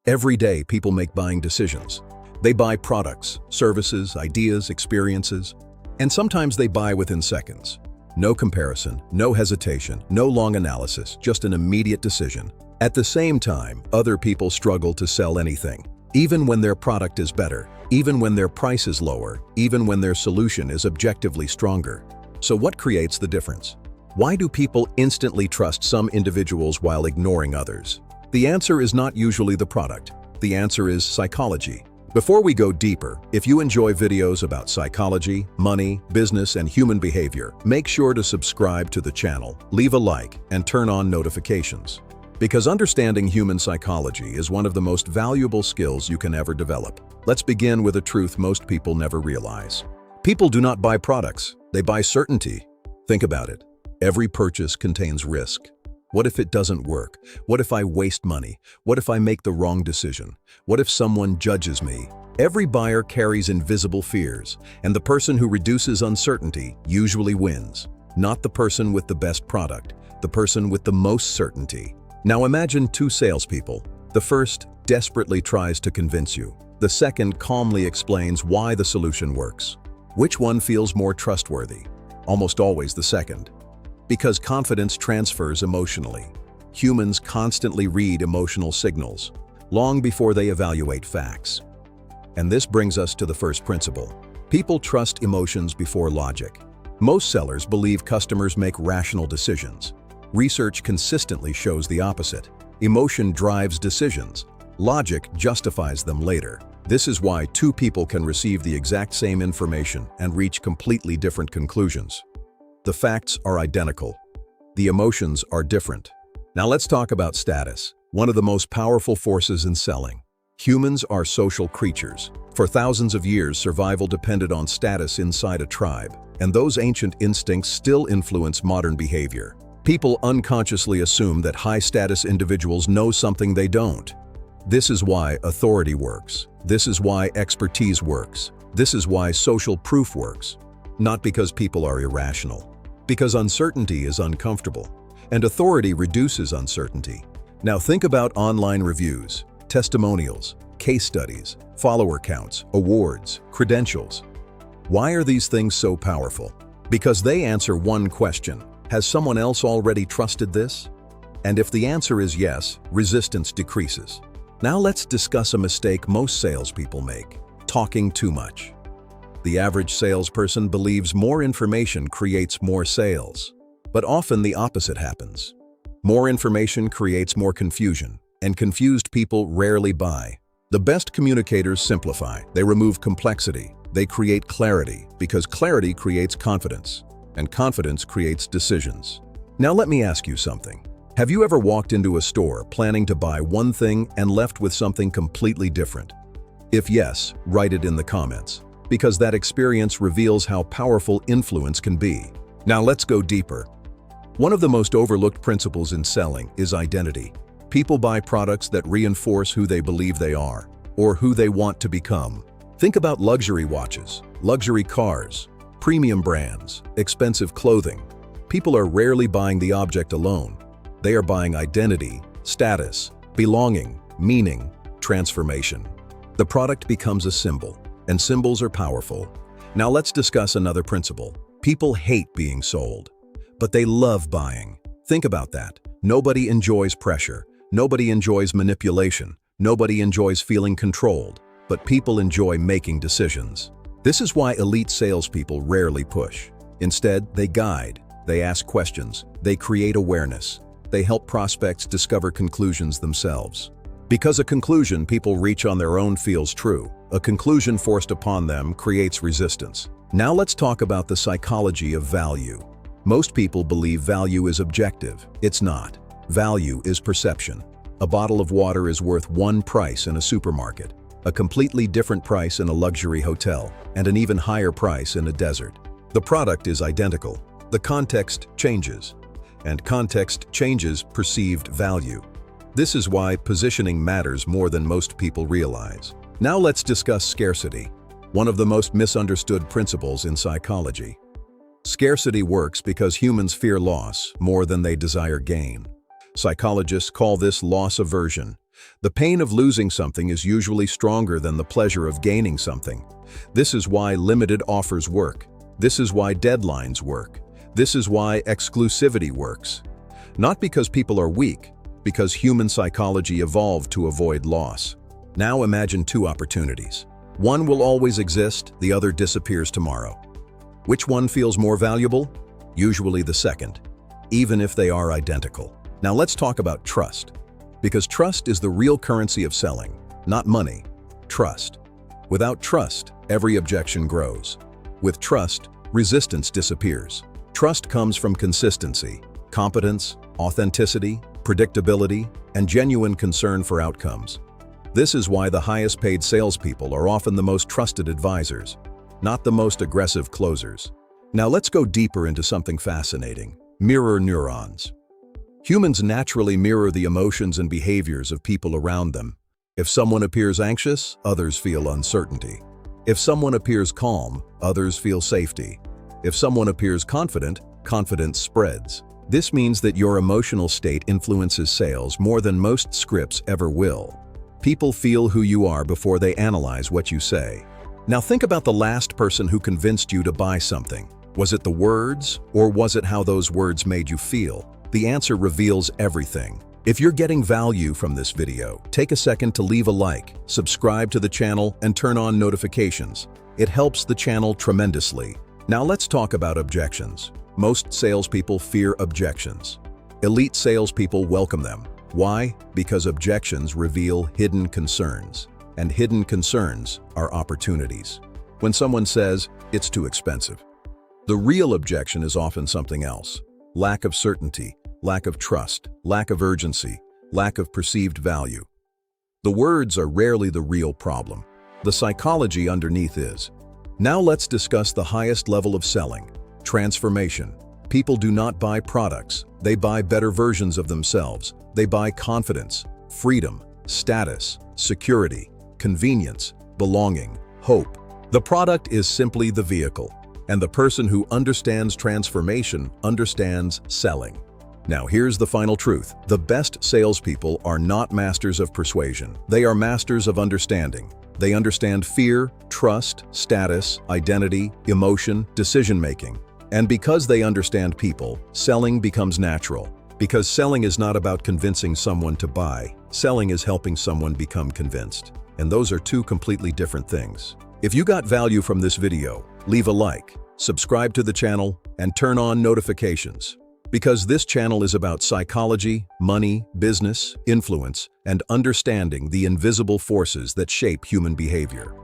Every day, people make buying decisions. They buy products, services, ideas, experiences, and sometimes they buy within seconds. No comparison, no hesitation, no long analysis, just an immediate decision. At the same time, other people struggle to sell anything, even when their product is better, even when their price is lower, even when their solution is objectively stronger. So what creates the difference? Why do people instantly trust some individuals while ignoring others? The answer is not usually the product. The answer is psychology. Before we go deeper, if you enjoy videos about psychology, money, business, and human behavior, make sure to subscribe to the channel, leave a like, and turn on notifications. Because understanding human psychology is one of the most valuable skills you can ever develop. Let's begin with a truth most people never realize. People do not buy products, they buy certainty. Think about it. Every purchase contains risk. What if it doesn't work? What if I waste money? What if I make the wrong decision? What if someone judges me? Every buyer carries invisible fears, and the person who reduces uncertainty usually wins. Not the person with the best product, the person with the most certainty. Now imagine two salespeople. The first desperately tries to convince you. The second calmly explains why the solution works. Which one feels more trustworthy? Almost always the second. Because confidence transfers emotionally. Humans constantly read emotional signals, long before they evaluate facts. And this brings us to the first principle. People trust emotions before logic. Most sellers believe customers make rational decisions. Research consistently shows the opposite. Emotion drives decisions. Logic justifies them later. This is why two people can receive the exact same information and reach completely different conclusions. The facts are identical. The emotions are different. Now let's talk about status, one of the most powerful forces in selling. Humans are social creatures. For thousands of years, survival depended on status inside a tribe, and those ancient instincts still influence modern behavior. People unconsciously assume that high-status individuals know something they don't. This is why authority works. This is why expertise works. This is why social proof works. Not because people are irrational. Because uncertainty is uncomfortable, and authority reduces uncertainty. Now think about online reviews, testimonials, case studies, follower counts, awards, credentials. Why are these things so powerful? Because they answer one question. Has someone else already trusted this? And if the answer is yes, resistance decreases. Now let's discuss a mistake most salespeople make: talking too much. The average salesperson believes more information creates more sales. But often the opposite happens. More information creates more confusion, and confused people rarely buy. The best communicators simplify. They remove complexity. They create clarity, because clarity creates confidence, and confidence creates decisions. Now let me ask you something. Have you ever walked into a store planning to buy one thing and left with something completely different? If yes, write it in the comments, because that experience reveals how powerful influence can be. Now let's go deeper. One of the most overlooked principles in selling is identity. People buy products that reinforce who they believe they are, or who they want to become. Think about luxury watches, luxury cars, premium brands, expensive clothing. People are rarely buying the object alone. They are buying identity, status, belonging, meaning, transformation. The product becomes a symbol, and symbols are powerful. Now let's discuss another principle. People hate being sold, but they love buying. Think about that. Nobody enjoys pressure. Nobody enjoys manipulation. Nobody enjoys feeling controlled, but people enjoy making decisions. This is why elite salespeople rarely push. Instead, they guide, they ask questions, they create awareness. They help prospects discover conclusions themselves. Because a conclusion people reach on their own feels true, a conclusion forced upon them creates resistance. Now let's talk about the psychology of value. Most people believe value is objective. It's not. Value is perception. A bottle of water is worth one price in a supermarket, a completely different price in a luxury hotel, and an even higher price in a desert. The product is identical. The context changes, and context changes perceived value. This is why positioning matters more than most people realize. Now let's discuss scarcity, one of the most misunderstood principles in psychology. Scarcity works because humans fear loss more than they desire gain. Psychologists call this loss aversion, The pain of losing something is usually stronger than the pleasure of gaining something. This is why limited offers work. This is why deadlines work. This is why exclusivity works. Not because people are weak, because human psychology evolved to avoid loss. Now imagine two opportunities. One will always exist, the other disappears tomorrow. Which one feels more valuable? Usually the second, even if they are identical. Now let's talk about trust. Because trust is the real currency of selling, not money. Trust. Without trust, every objection grows. With trust, resistance disappears. Trust comes from consistency, competence, authenticity, predictability, and genuine concern for outcomes. This is why the highest-paid salespeople are often the most trusted advisors, not the most aggressive closers. Now let's go deeper into something fascinating: mirror neurons. Humans naturally mirror the emotions and behaviors of people around them. If someone appears anxious, others feel uncertainty. If someone appears calm, others feel safety. If someone appears confident, confidence spreads. This means that your emotional state influences sales more than most scripts ever will. People feel who you are before they analyze what you say. Now think about the last person who convinced you to buy something. Was it the words, or was it how those words made you feel? The answer reveals everything. If you're getting value from this video, take a second to leave a like, subscribe to the channel, and turn on notifications. It helps the channel tremendously. Now let's talk about objections. Most salespeople fear objections. Elite salespeople welcome them. Why? Because objections reveal hidden concerns, and hidden concerns are opportunities. When someone says, "It's too expensive," the real objection is often something else. Lack of certainty, lack of trust, lack of urgency, lack of perceived value. The words are rarely the real problem. The psychology underneath is. Now let's discuss the highest level of selling: transformation. People do not buy products, they buy better versions of themselves. They buy confidence, freedom, status, security, convenience, belonging, hope. The product is simply the vehicle, and the person who understands transformation understands selling. Now here's the final truth. The best salespeople are not masters of persuasion. They are masters of understanding. They understand fear, trust, status, identity, emotion, decision-making. And because they understand people, selling becomes natural. Because selling is not about convincing someone to buy. Selling is helping someone become convinced. And those are two completely different things. If you got value from this video, leave a like, subscribe to the channel, and turn on notifications. Because this channel is about psychology, money, business, influence, and understanding the invisible forces that shape human behavior.